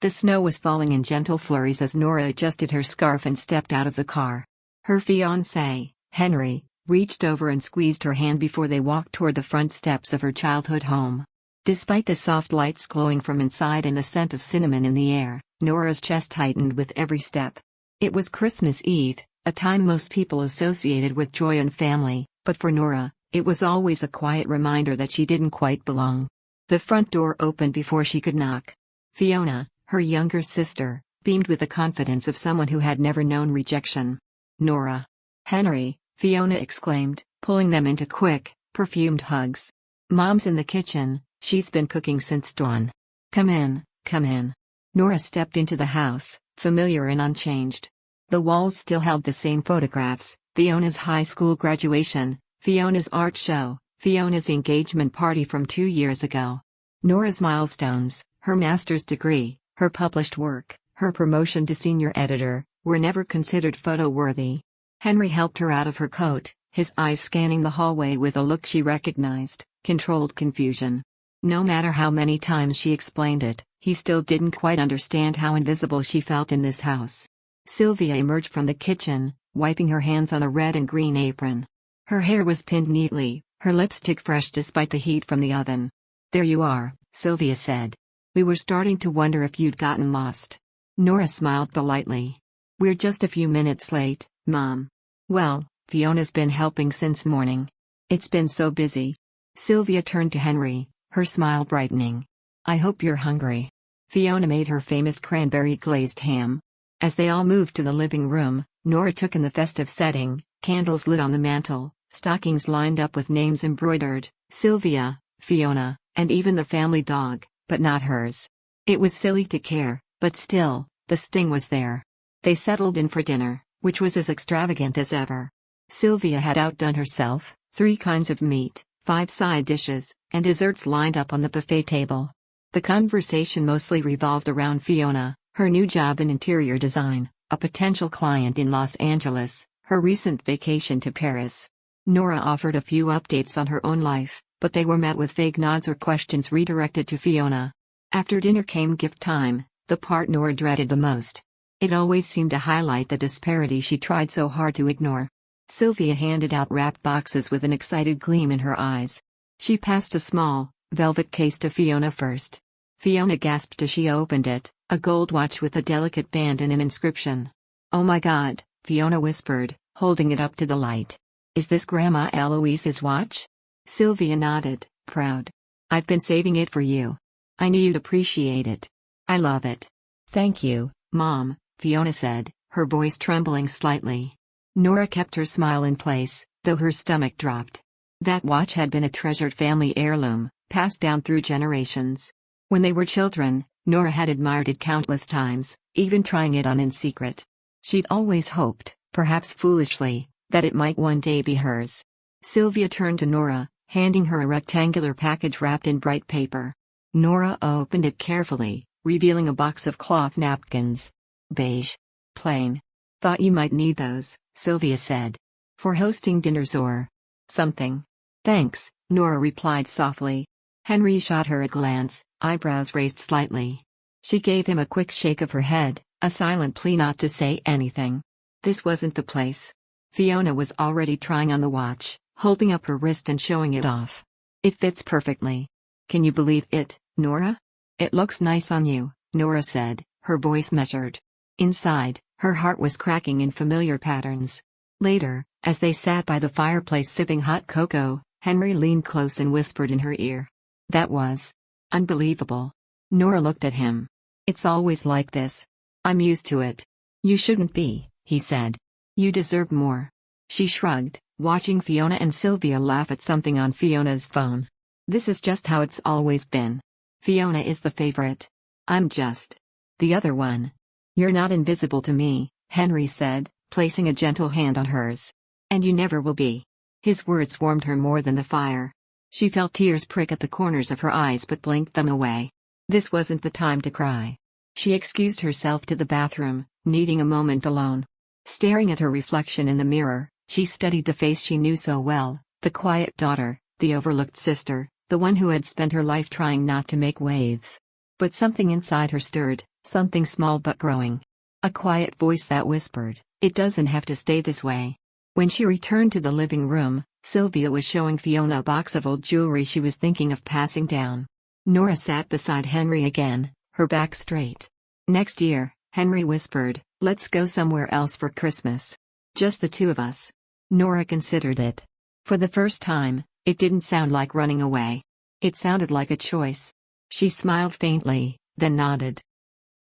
The snow was falling in gentle flurries as Nora adjusted her scarf and stepped out of the car. Her fiancé, Henry, reached over and squeezed her hand before they walked toward the front steps of her childhood home. Despite the soft lights glowing from inside and the scent of cinnamon in the air, Nora's chest tightened with every step. It was Christmas Eve, a time most people associated with joy and family, but for Nora, it was always a quiet reminder that she didn't quite belong. The front door opened before she could knock. Fiona, her younger sister, beamed with the confidence of someone who had never known rejection. "Nora." "Henry," Fiona exclaimed, pulling them into quick, perfumed hugs. "Mom's in the kitchen, she's been cooking since dawn. Come in, come in." Nora stepped into the house, familiar and unchanged. The walls still held the same photographs: Fiona's high school graduation, Fiona's art show, Fiona's engagement party from 2 years ago. Nora's milestones, her master's degree, her published work, her promotion to senior editor, were never considered photo-worthy. Henry helped her out of her coat, his eyes scanning the hallway with a look she recognized: controlled confusion. No matter how many times she explained it, he still didn't quite understand how invisible she felt in this house. Sylvia emerged from the kitchen, wiping her hands on a red and green apron. Her hair was pinned neatly, her lipstick fresh despite the heat from the oven. "There you are," Sylvia said. "We were starting to wonder if you'd gotten lost." Nora smiled politely. "We're just a few minutes late, Mom." "Well, Fiona's been helping since morning. It's been so busy." Sylvia turned to Henry, her smile brightening. "I hope you're hungry." Fiona made her famous cranberry glazed ham. As they all moved to the living room, Nora took in the festive setting: candles lit on the mantel, stockings lined up with names embroidered, Sylvia, Fiona, and even the family dog, but not hers. It was silly to care, but still, the sting was there. They settled in for dinner, which was as extravagant as ever. Sylvia had outdone herself: 3 kinds of meat, 5 side dishes, and desserts lined up on the buffet table. The conversation mostly revolved around Fiona, her new job in interior design, a potential client in Los Angeles, her recent vacation to Paris. Nora offered a few updates on her own life, but they were met with vague nods or questions redirected to Fiona. After dinner came gift time, the part Nora dreaded the most. It always seemed to highlight the disparity she tried so hard to ignore. Sylvia handed out wrapped boxes with an excited gleam in her eyes. She passed a small, velvet case to Fiona first. Fiona gasped as she opened it: a gold watch with a delicate band and an inscription. "Oh my God," Fiona whispered, holding it up to the light. "Is this Grandma Eloise's watch?" Sylvia nodded, proud. "I've been saving it for you. I knew you'd appreciate it. I love it." "Thank you, Mom," Fiona said, her voice trembling slightly. Nora kept her smile in place, though her stomach dropped. That watch had been a treasured family heirloom, passed down through generations. When they were children, Nora had admired it countless times, even trying it on in secret. She'd always hoped, perhaps foolishly, that it might one day be hers. Sylvia turned to Nora, handing her a rectangular package wrapped in bright paper. Nora opened it carefully, revealing a box of cloth napkins. "Beige. Plain. Thought you might need those," Sylvia said. "For hosting dinners or something." "Thanks," Nora replied softly. Henry shot her a glance, eyebrows raised slightly. She gave him a quick shake of her head, a silent plea not to say anything. This wasn't the place. Fiona was already trying on the watch, holding up her wrist and showing it off. "It fits perfectly. Can you believe it, Nora?" "It looks nice on you," Nora said, her voice measured. Inside, her heart was cracking in familiar patterns. Later, as they sat by the fireplace sipping hot cocoa, Henry leaned close and whispered in her ear. "That was unbelievable." Nora looked at him. "It's always like this. I'm used to it." "You shouldn't be," he said. "You deserve more." She shrugged, watching Fiona and Sylvia laugh at something on Fiona's phone. "This is just how it's always been. Fiona is the favorite. I'm just the other one." "You're not invisible to me," Henry said, placing a gentle hand on hers. "And you never will be." His words warmed her more than the fire. She felt tears prick at the corners of her eyes but blinked them away. This wasn't the time to cry. She excused herself to the bathroom, needing a moment alone. Staring at her reflection in the mirror, she studied the face she knew so well: the quiet daughter, the overlooked sister, the one who had spent her life trying not to make waves. But something inside her stirred, Something small but growing. A quiet voice that whispered, "It doesn't have to stay this way." When she returned to the living room, Sylvia was showing Fiona a box of old jewelry she was thinking of passing down. Nora sat beside Henry again, her back straight. "Next year," Henry whispered, "let's go somewhere else for Christmas. Just the two of us." Nora considered it. For the first time, it didn't sound like running away. It sounded like a choice. She smiled faintly, then nodded.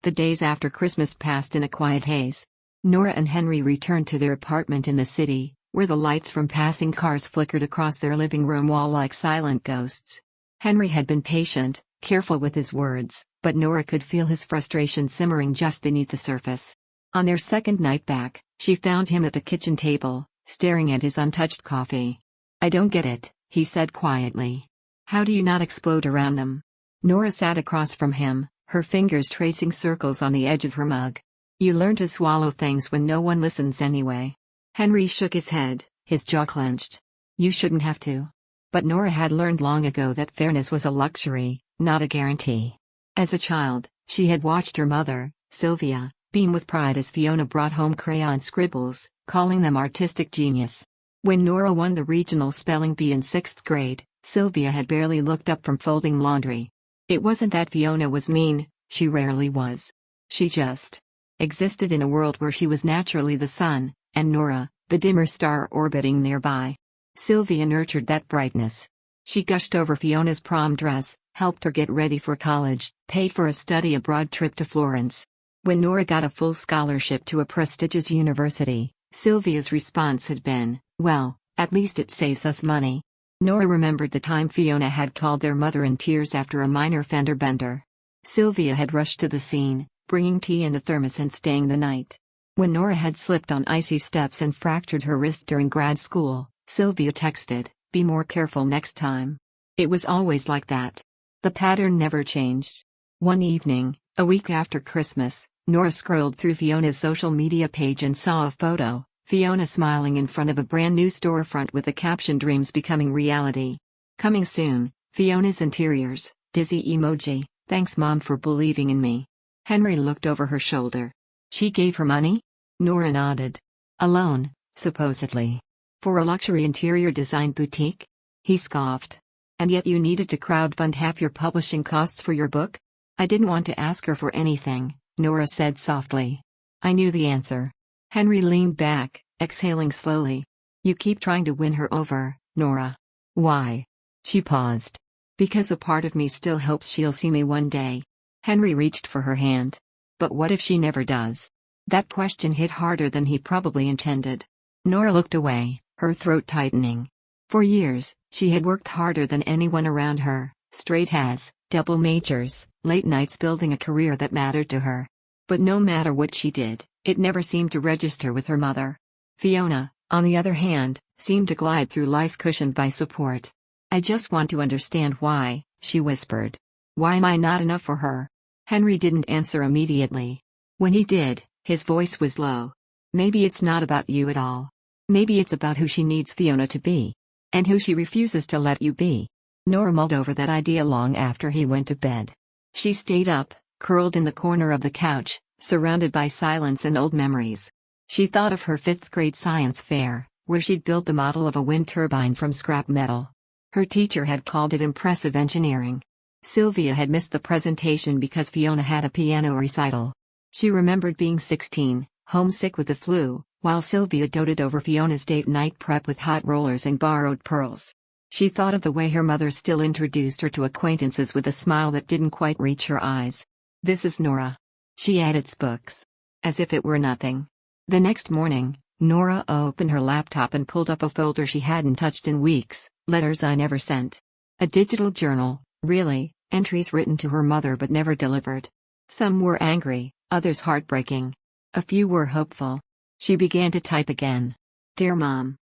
The days after Christmas passed in a quiet haze. Nora and Henry returned to their apartment in the city, where the lights from passing cars flickered across their living room wall like silent ghosts. Henry had been patient, careful with his words, but Nora could feel his frustration simmering just beneath the surface. On their second night back, she found him at the kitchen table, staring at his untouched coffee. "I don't get it," he said quietly. "How do you not explode around them?" Nora sat across from him, her fingers tracing circles on the edge of her mug. "You learn to swallow things when no one listens anyway." Henry shook his head, his jaw clenched. "You shouldn't have to." But Nora had learned long ago that fairness was a luxury, not a guarantee. As a child, she had watched her mother, Sylvia, beam with pride as Fiona brought home crayon scribbles, calling them artistic genius. When Nora won the regional spelling bee in 6th grade, Sylvia had barely looked up from folding laundry. It wasn't that Fiona was mean, she rarely was. She just existed in a world where she was naturally the sun, and Nora, the dimmer star orbiting nearby. Sylvia nurtured that brightness. She gushed over Fiona's prom dress, helped her get ready for college, paid for a study abroad trip to Florence. When Nora got a full scholarship to a prestigious university, Sylvia's response had been, "Well, at least it saves us money." Nora remembered the time Fiona had called their mother in tears after a minor fender bender. Sylvia had rushed to the scene, bringing tea in a thermos and staying the night. When Nora had slipped on icy steps and fractured her wrist during grad school, Sylvia texted, "Be more careful next time." It was always like that. The pattern never changed. One evening, a week after Christmas, Nora scrolled through Fiona's social media page and saw a photo, Fiona smiling in front of a brand new storefront with the caption "Dreams Becoming Reality." Coming soon, Fiona's interiors, dizzy emoji, "Thanks Mom for believing in me." Henry looked over her shoulder. "She gave her money?" Nora nodded. "A loan, supposedly. For a luxury interior design boutique?" He scoffed. "And yet you needed to crowdfund half your publishing costs for your book?" "I didn't want to ask her for anything," Nora said softly. "I knew the answer." Henry leaned back, exhaling slowly. "You keep trying to win her over, Nora." "Why?" She paused. "Because a part of me still hopes she'll see me one day." Henry reached for her hand. "But what if she never does?" That question hit harder than he probably intended. Nora looked away, her throat tightening. For years, she had worked harder than anyone around her, straight A's, double majors, late nights building a career that mattered to her. But no matter what she did, it never seemed to register with her mother. Fiona, on the other hand, seemed to glide through life cushioned by support. "I just want to understand why," she whispered. "Why am I not enough for her?" Henry didn't answer immediately. When he did, his voice was low. "Maybe it's not about you at all. Maybe it's about who she needs Fiona to be. And who she refuses to let you be." Nora mulled over that idea long after he went to bed. She stayed up, curled in the corner of the couch, surrounded by silence and old memories. She thought of her 5th grade science fair, where she'd built a model of a wind turbine from scrap metal. Her teacher had called it impressive engineering. Sylvia had missed the presentation because Fiona had a piano recital. She remembered being 16, homesick with the flu, while Sylvia doted over Fiona's date night prep with hot rollers and borrowed pearls. She thought of the way her mother still introduced her to acquaintances with a smile that didn't quite reach her eyes. "This is Nora." She edits books. As if it were nothing. The next morning, Nora opened her laptop and pulled up a folder she hadn't touched in weeks, letters I never sent. A digital journal, really, entries written to her mother but never delivered. Some were angry, others heartbreaking. A few were hopeful. She began to type again. "Dear Mom.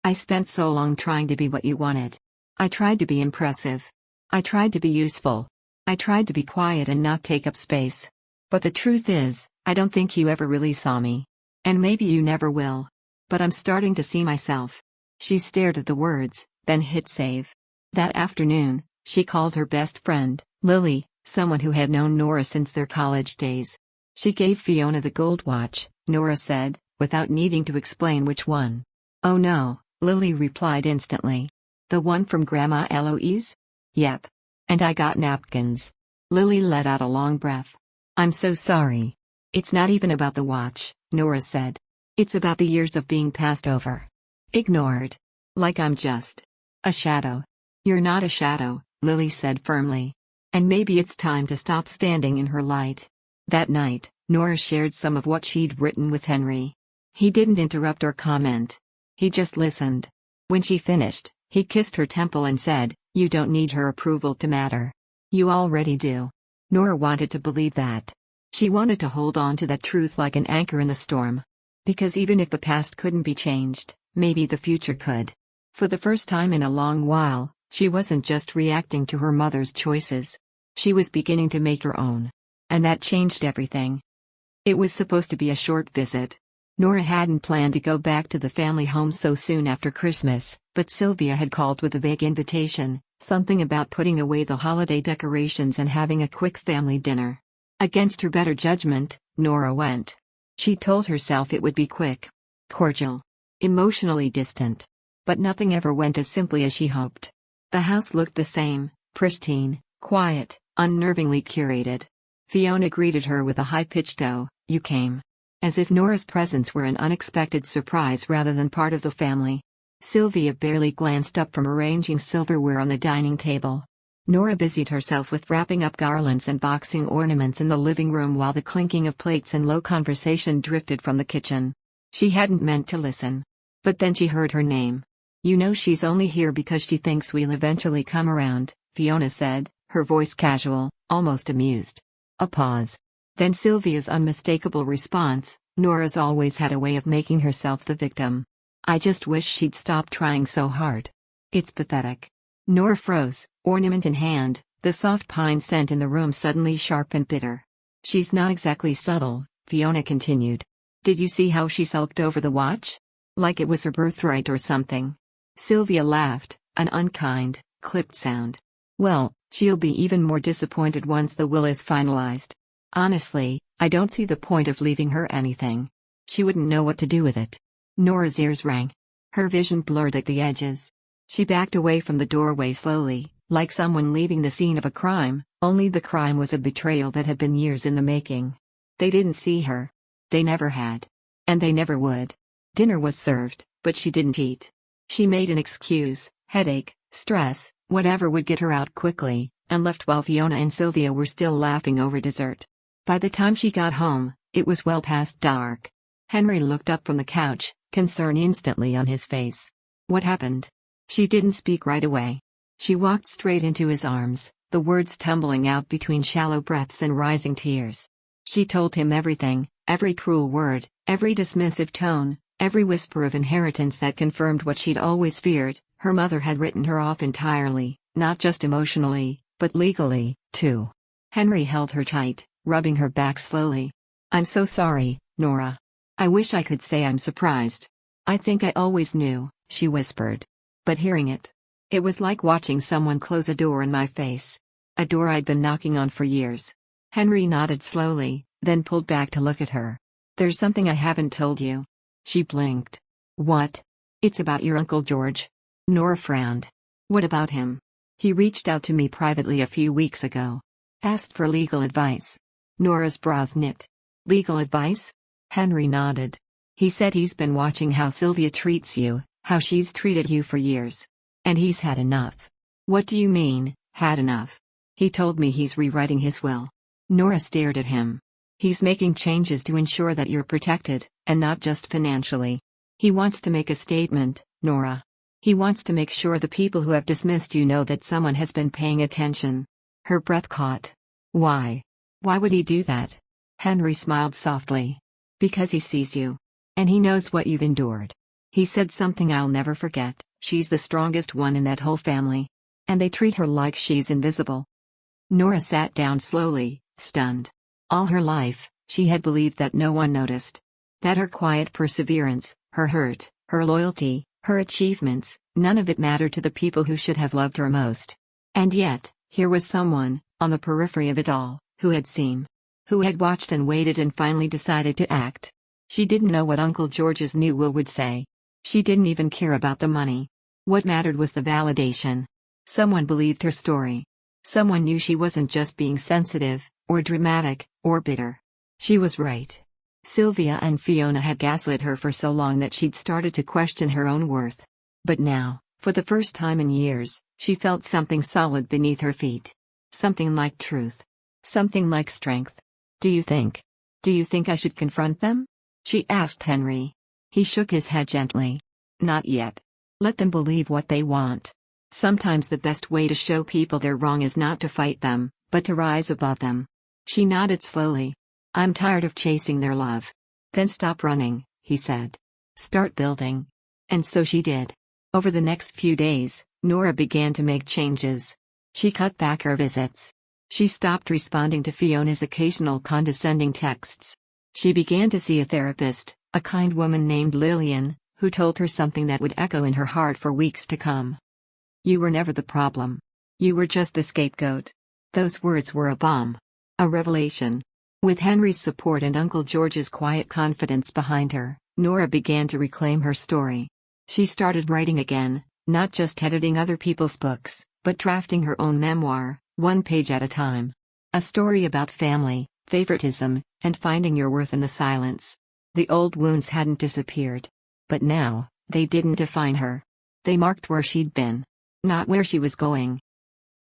I spent so long trying to be what you wanted. I tried to be impressive. I tried to be useful. I tried to be quiet and not take up space. But the truth is, I don't think you ever really saw me. And maybe you never will. But I'm starting to see myself." She stared at the words, then hit save. That afternoon, she called her best friend, Lily, someone who had known Nora since their college days. She gave Fiona the gold watch, Nora said, without needing to explain which one. Oh no, Lily replied instantly. The one from Grandma Eloise? Yep. And I got napkins. Lily let out a long breath. I'm so sorry. It's not even about the watch, Nora said. It's about the years of being passed over. Ignored. Like I'm just a shadow. You're not a shadow, Lily said firmly. And maybe it's time to stop standing in her light. That night, Nora shared some of what she'd written with Henry. He didn't interrupt or comment. He just listened. When she finished, he kissed her temple and said, "You don't need her approval to matter. You already do." Nora wanted to believe that. She wanted to hold on to that truth like an anchor in the storm. Because even if the past couldn't be changed, maybe the future could. For the first time in a long while, she wasn't just reacting to her mother's choices. She was beginning to make her own. And that changed everything. It was supposed to be a short visit. Nora hadn't planned to go back to the family home so soon after Christmas, but Sylvia had called with a vague invitation, something about putting away the holiday decorations and having a quick family dinner. Against her better judgment, Nora went. She told herself it would be quick, cordial, emotionally distant. But nothing ever went as simply as she hoped. The house looked the same, pristine, quiet, unnervingly curated. Fiona greeted her with a high-pitched "Oh, you came." As if Nora's presence were an unexpected surprise rather than part of the family. Sylvia barely glanced up from arranging silverware on the dining table. Nora busied herself with wrapping up garlands and boxing ornaments in the living room while the clinking of plates and low conversation drifted from the kitchen. She hadn't meant to listen. But then she heard her name. "You know she's only here because she thinks we'll eventually come around," Fiona said, her voice casual, almost amused. A pause. Then Sylvia's unmistakable response, "Nora's always had a way of making herself the victim. I just wish she'd stop trying so hard. It's pathetic." Nora froze, ornament in hand, the soft pine scent in the room suddenly sharp and bitter. "She's not exactly subtle," Fiona continued. "Did you see how she sulked over the watch? Like it was her birthright or something." Sylvia laughed, an unkind, clipped sound. "Well, she'll be even more disappointed once the will is finalized. Honestly, I don't see the point of leaving her anything. She wouldn't know what to do with it." Nora's ears rang. Her vision blurred at the edges. She backed away from the doorway slowly, like someone leaving the scene of a crime, only the crime was a betrayal that had been years in the making. They didn't see her. They never had. And they never would. Dinner was served, but she didn't eat. She made an excuse, headache, stress, whatever would get her out quickly, and left while Fiona and Sylvia were still laughing over dessert. By the time she got home, it was well past dark. Henry looked up from the couch, concern instantly on his face. "What happened?" She didn't speak right away. She walked straight into his arms, the words tumbling out between shallow breaths and rising tears. She told him everything, every cruel word, every dismissive tone, every whisper of inheritance that confirmed what she'd always feared. Her mother had written her off entirely, not just emotionally, but legally, too. Henry held her tight, rubbing her back slowly. "I'm so sorry, Nora. I wish I could say I'm surprised. I think I always knew," she whispered. But hearing it was like watching someone close a door in my face. A door I'd been knocking on for years. Henry nodded slowly, then pulled back to look at her. "There's something I haven't told you." She blinked. "What?" "It's about your Uncle George." Nora frowned. "What about him?" "He reached out to me privately a few weeks ago. Asked for legal advice." Nora's brows knit. "Legal advice?" Henry nodded. "He said he's been watching how Sylvia treats you, how she's treated you for years. And he's had enough." "What do you mean, had enough?" "He told me he's rewriting his will." Nora stared at him. "He's making changes to ensure that you're protected, and not just financially. He wants to make a statement, Nora. He wants to make sure the people who have dismissed you know that someone has been paying attention." Her breath caught. "Why? Why would he do that?" Henry smiled softly. "Because he sees you. And he knows what you've endured. He said something I'll never forget: she's the strongest one in that whole family. And they treat her like she's invisible." Nora sat down slowly, stunned. All her life, she had believed that no one noticed. That her quiet perseverance, her hurt, her loyalty, her achievements, none of it mattered to the people who should have loved her most. And yet, here was someone, on the periphery of it all, who had seen, who had watched and waited and finally decided to act. She didn't know what Uncle George's new will would say. She didn't even care about the money. What mattered was the validation. Someone believed her story. Someone knew she wasn't just being sensitive, or dramatic, or bitter. She was right. Sylvia and Fiona had gaslit her for so long that she'd started to question her own worth. But now, for the first time in years, she felt something solid beneath her feet. Something like truth. Something like strength. Do you think I should confront them? She asked Henry. He shook his head gently. Not yet. Let them believe what they want. Sometimes the best way to show people they're wrong is not to fight them, but to rise above them. She nodded slowly. I'm tired of chasing their love. Then stop running, he said. Start building. And so she did. Over the next few days, Nora began to make changes. She cut back her visits. She stopped responding to Fiona's occasional condescending texts. She began to see a therapist, a kind woman named Lillian, who told her something that would echo in her heart for weeks to come. You were never the problem. You were just the scapegoat. Those words were a bomb. A revelation. With Henry's support and Uncle George's quiet confidence behind her, Nora began to reclaim her story. She started writing again, not just editing other people's books, but drafting her own memoir, one page at a time. A story about family, favoritism, and finding your worth in the silence. The old wounds hadn't disappeared. But now, they didn't define her. They marked where she'd been. Not where she was going.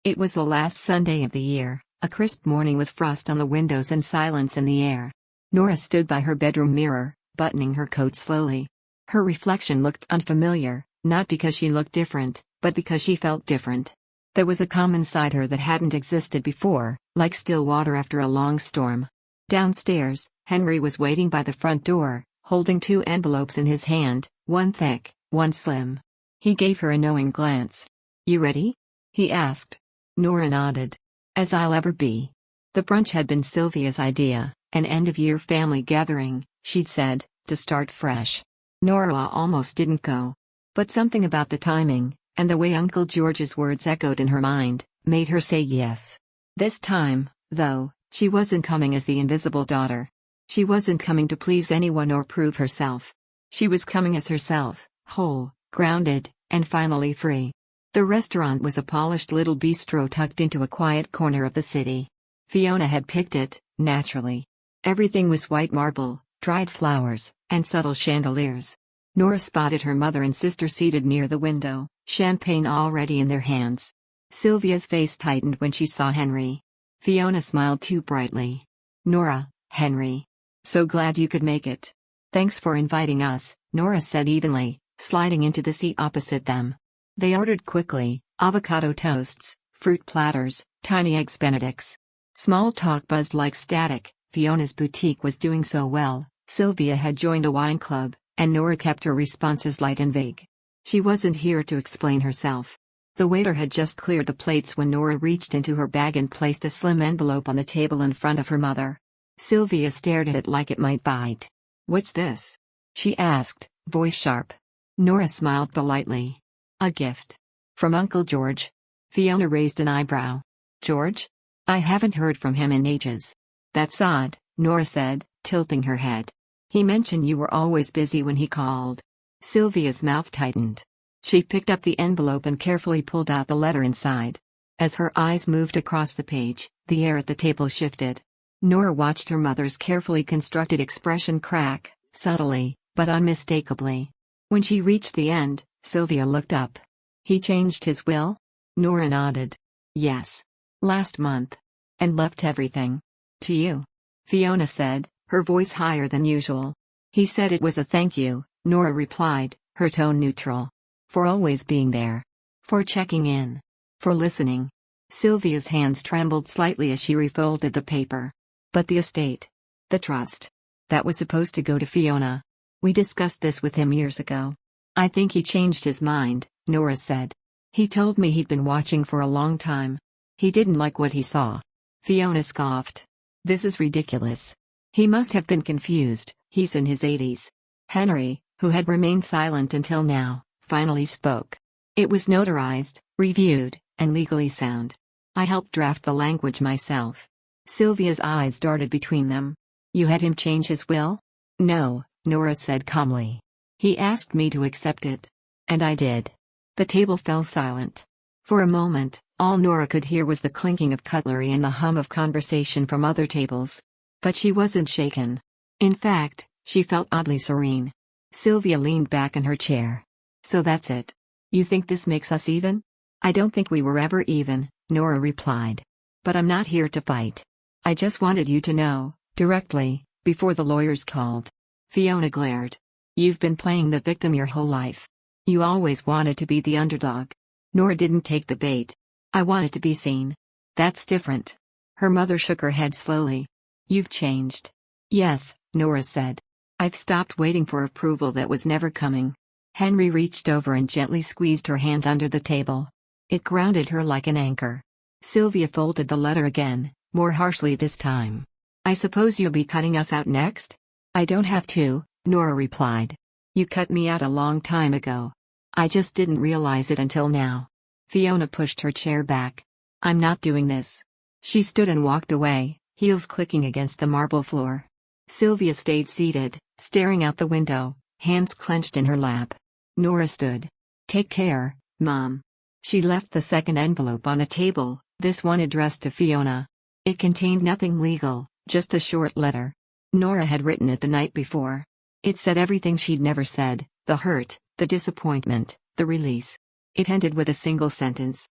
It was the last Sunday of the year, a crisp morning with frost on the windows and silence in the air. Nora stood by her bedroom mirror, buttoning her coat slowly. Her reflection looked unfamiliar, not because she looked different, but because she felt different. There was a calm inside her that hadn't existed before, like still water after a long storm. Downstairs, Henry was waiting by the front door, holding two envelopes in his hand, one thick, one slim. He gave her a knowing glance. You ready? He asked. Nora nodded. As I'll ever be. The brunch had been Sylvia's idea, an end-of-year family gathering, she'd said, to start fresh. Nora almost didn't go. But something about the timing, and the way Uncle George's words echoed in her mind, made her say yes. This time, though, she wasn't coming as the invisible daughter. She wasn't coming to please anyone or prove herself. She was coming as herself, whole, grounded, and finally free. The restaurant was a polished little bistro tucked into a quiet corner of the city. Fiona had picked it, naturally. Everything was white marble, dried flowers, and subtle chandeliers. Nora spotted her mother and sister seated near the window, champagne already in their hands. Sylvia's face tightened when she saw Henry. Fiona smiled too brightly. Nora, Henry. So glad you could make it. Thanks for inviting us, Nora said evenly, sliding into the seat opposite them. They ordered quickly, avocado toasts, fruit platters, tiny eggs benedicts. Small talk buzzed like static. Fiona's boutique was doing so well, Sylvia had joined a wine club, and Nora kept her responses light and vague. She wasn't here to explain herself. The waiter had just cleared the plates when Nora reached into her bag and placed a slim envelope on the table in front of her mother. Sylvia stared at it like it might bite. What's this? She asked, voice sharp. Nora smiled politely. A gift. From Uncle George. Fiona raised an eyebrow. George? I haven't heard from him in ages. That's odd, Nora said, tilting her head. He mentioned you were always busy when he called. Sylvia's mouth tightened. She picked up the envelope and carefully pulled out the letter inside. As her eyes moved across the page, the air at the table shifted. Nora watched her mother's carefully constructed expression crack, subtly, but unmistakably. When she reached the end, Sylvia looked up. He changed his will? Nora nodded. Yes. Last month. And left everything. To you. Fiona said, her voice higher than usual. He said it was a thank you, Nora replied, her tone neutral. For always being there. For checking in. For listening. Sylvia's hands trembled slightly as she refolded the paper. But the estate. The trust. That was supposed to go to Fiona. We discussed this with him years ago. I think he changed his mind, Nora said. He told me he'd been watching for a long time. He didn't like what he saw. Fiona scoffed. This is ridiculous. He must have been confused, he's in his 80s. Henry, who had remained silent until now, finally spoke. It was notarized, reviewed, and legally sound. I helped draft the language myself. Sylvia's eyes darted between them. You had him change his will? No, Nora said calmly. He asked me to accept it. And I did. The table fell silent. For a moment, all Nora could hear was the clinking of cutlery and the hum of conversation from other tables. But she wasn't shaken. In fact, she felt oddly serene. Sylvia leaned back in her chair. So that's it. You think this makes us even? I don't think we were ever even, Nora replied. But I'm not here to fight. I just wanted you to know, directly, before the lawyers called. Fiona glared. You've been playing the victim your whole life. You always wanted to be the underdog. Nora didn't take the bait. I wanted to be seen. That's different. Her mother shook her head slowly. You've changed. Yes, Nora said. I've stopped waiting for approval that was never coming. Henry reached over and gently squeezed her hand under the table. It grounded her like an anchor. Sylvia folded the letter again, more harshly this time. I suppose you'll be cutting us out next? I don't have to, Nora replied. You cut me out a long time ago. I just didn't realize it until now. Fiona pushed her chair back. I'm not doing this. She stood and walked away, heels clicking against the marble floor. Sylvia stayed seated, staring out the window, hands clenched in her lap. Nora stood. Take care, Mom. She left the second envelope on the table, this one addressed to Fiona. It contained nothing legal, just a short letter. Nora had written it the night before. It said everything she'd never said, the hurt, the disappointment, the release. It ended with a single sentence.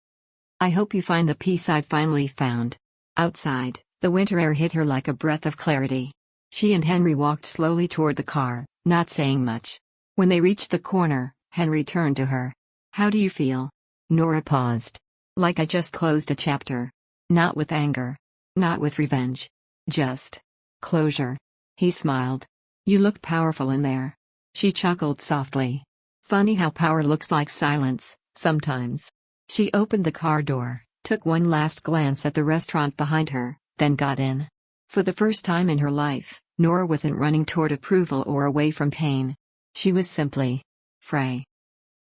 I hope you find the peace I've finally found. Outside, the winter air hit her like a breath of clarity. She and Henry walked slowly toward the car, not saying much. When they reached the corner, Henry turned to her. How do you feel? Nora paused. Like I just closed a chapter. Not with anger. Not with revenge. Just closure. He smiled. You look powerful in there. She chuckled softly. Funny how power looks like silence, sometimes. She opened the car door, took one last glance at the restaurant behind her, then got in. For the first time in her life, Nora wasn't running toward approval or away from pain. She was simply free.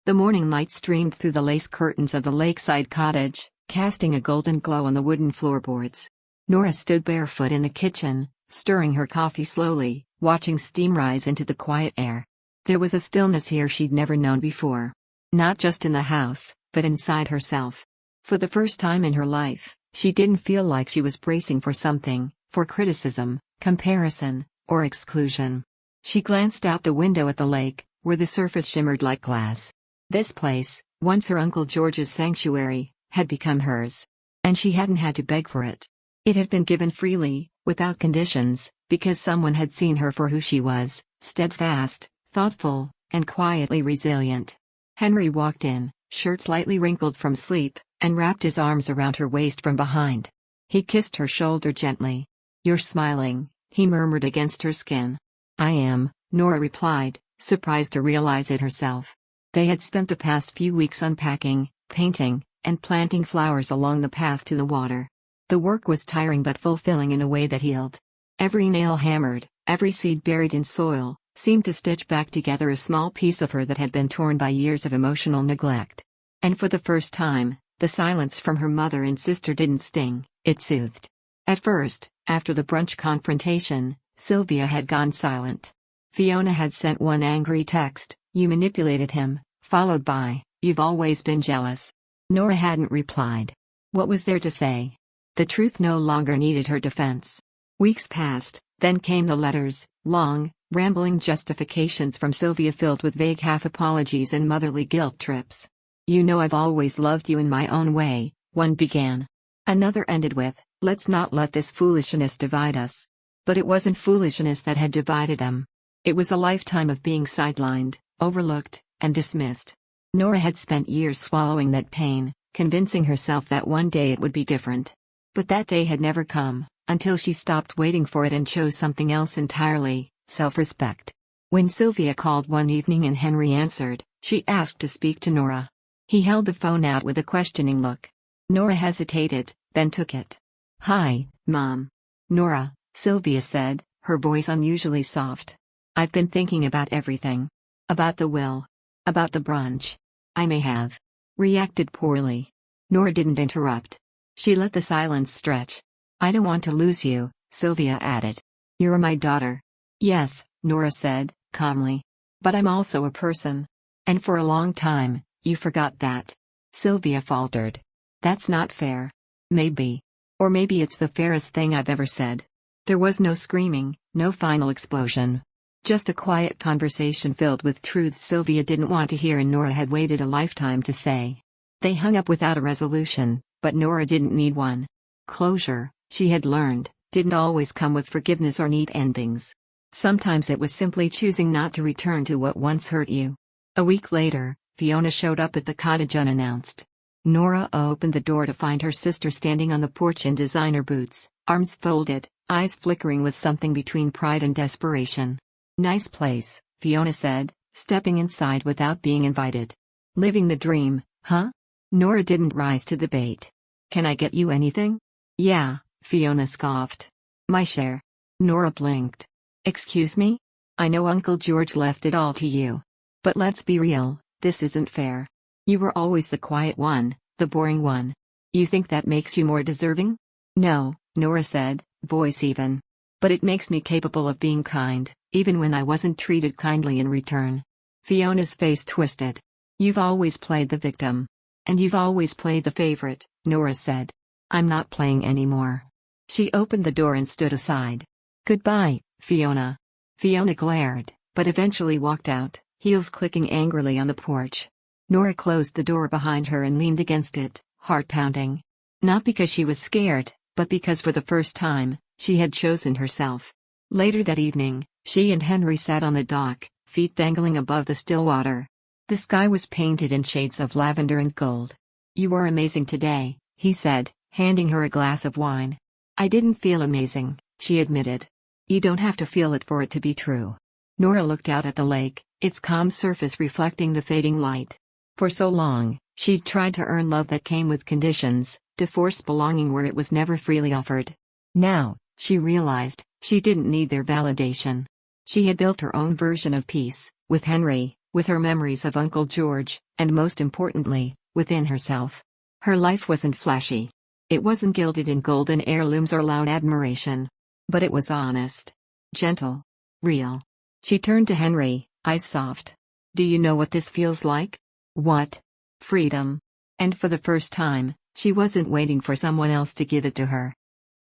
The morning light streamed through the lace curtains of the lakeside cottage, casting a golden glow on the wooden floorboards. Nora stood barefoot in the kitchen, stirring her coffee slowly, watching steam rise into the quiet air. There was a stillness here she'd never known before. Not just in the house, but inside herself. For the first time in her life, she didn't feel like she was bracing for something, for criticism, comparison, or exclusion. She glanced out the window at the lake, where the surface shimmered like glass. This place, once her Uncle George's sanctuary, had become hers. And she hadn't had to beg for it. It had been given freely, without conditions, because someone had seen her for who she was, steadfast, thoughtful, and quietly resilient. Henry walked in, shirt slightly wrinkled from sleep, and wrapped his arms around her waist from behind. He kissed her shoulder gently. You're smiling, he murmured against her skin. I am, Nora replied, surprised to realize it herself. They had spent the past few weeks unpacking, painting, and planting flowers along the path to the water. The work was tiring but fulfilling in a way that healed. Every nail hammered, every seed buried in soil, seemed to stitch back together a small piece of her that had been torn by years of emotional neglect. And for the first time, the silence from her mother and sister didn't sting, it soothed. At first, after the brunch confrontation, Sylvia had gone silent. Fiona had sent one angry text, "You manipulated him," followed by, "You've always been jealous." Nora hadn't replied. What was there to say? The truth no longer needed her defense. Weeks passed, then came the letters, long, rambling justifications from Sylvia filled with vague half-apologies and motherly guilt trips. You know I've always loved you in my own way, one began. Another ended with, let's not let this foolishness divide us. But it wasn't foolishness that had divided them. It was a lifetime of being sidelined, overlooked, and dismissed. Nora had spent years swallowing that pain, convincing herself that one day it would be different. But that day had never come, until she stopped waiting for it and chose something else entirely, self-respect. When Sylvia called one evening and Henry answered, she asked to speak to Nora. He held the phone out with a questioning look. Nora hesitated, then took it. Hi, Mom. Nora, Sylvia said, her voice unusually soft. I've been thinking about everything. About the will. About the brunch. I may have reacted poorly. Nora didn't interrupt. She let the silence stretch. I don't want to lose you, Sylvia added. You're my daughter. Yes, Nora said, calmly. But I'm also a person. And for a long time, you forgot that. Sylvia faltered. That's not fair. Maybe. Or maybe it's the fairest thing I've ever said. There was no screaming, no final explosion. Just a quiet conversation filled with truths Sylvia didn't want to hear and Nora had waited a lifetime to say. They hung up without a resolution, but Nora didn't need one. Closure, she had learned, didn't always come with forgiveness or neat endings. Sometimes it was simply choosing not to return to what once hurt you. A week later, Fiona showed up at the cottage unannounced. Nora opened the door to find her sister standing on the porch in designer boots, arms folded, eyes flickering with something between pride and desperation. Nice place, Fiona said, stepping inside without being invited. Living the dream, huh? Nora didn't rise to the bait. Can I get you anything? Yeah, Fiona scoffed. My share. Nora blinked. Excuse me? I know Uncle George left it all to you. But let's be real, this isn't fair. You were always the quiet one, the boring one. You think that makes you more deserving? No, Nora said, voice even. But it makes me capable of being kind, even when I wasn't treated kindly in return. Fiona's face twisted. You've always played the victim. And you've always played the favorite, Nora said. I'm not playing anymore. She opened the door and stood aside. Goodbye, Fiona. Fiona glared, but eventually walked out, heels clicking angrily on the porch. Nora closed the door behind her and leaned against it, heart pounding. Not because she was scared, but because for the first time, she had chosen herself. Later that evening, she and Henry sat on the dock, feet dangling above the still water. The sky was painted in shades of lavender and gold. You were amazing today, he said, handing her a glass of wine. I didn't feel amazing, she admitted. You don't have to feel it for it to be true. Nora looked out at the lake, its calm surface reflecting the fading light. For so long, she'd tried to earn love that came with conditions, to force belonging where it was never freely offered. Now, she realized, she didn't need their validation. She had built her own version of peace, with Henry, with her memories of Uncle George, and most importantly, within herself. Her life wasn't flashy. It wasn't gilded in golden heirlooms or loud admiration. But it was honest. Gentle. Real. She turned to Henry, eyes soft. Do you know what this feels like? What? Freedom. And for the first time, she wasn't waiting for someone else to give it to her.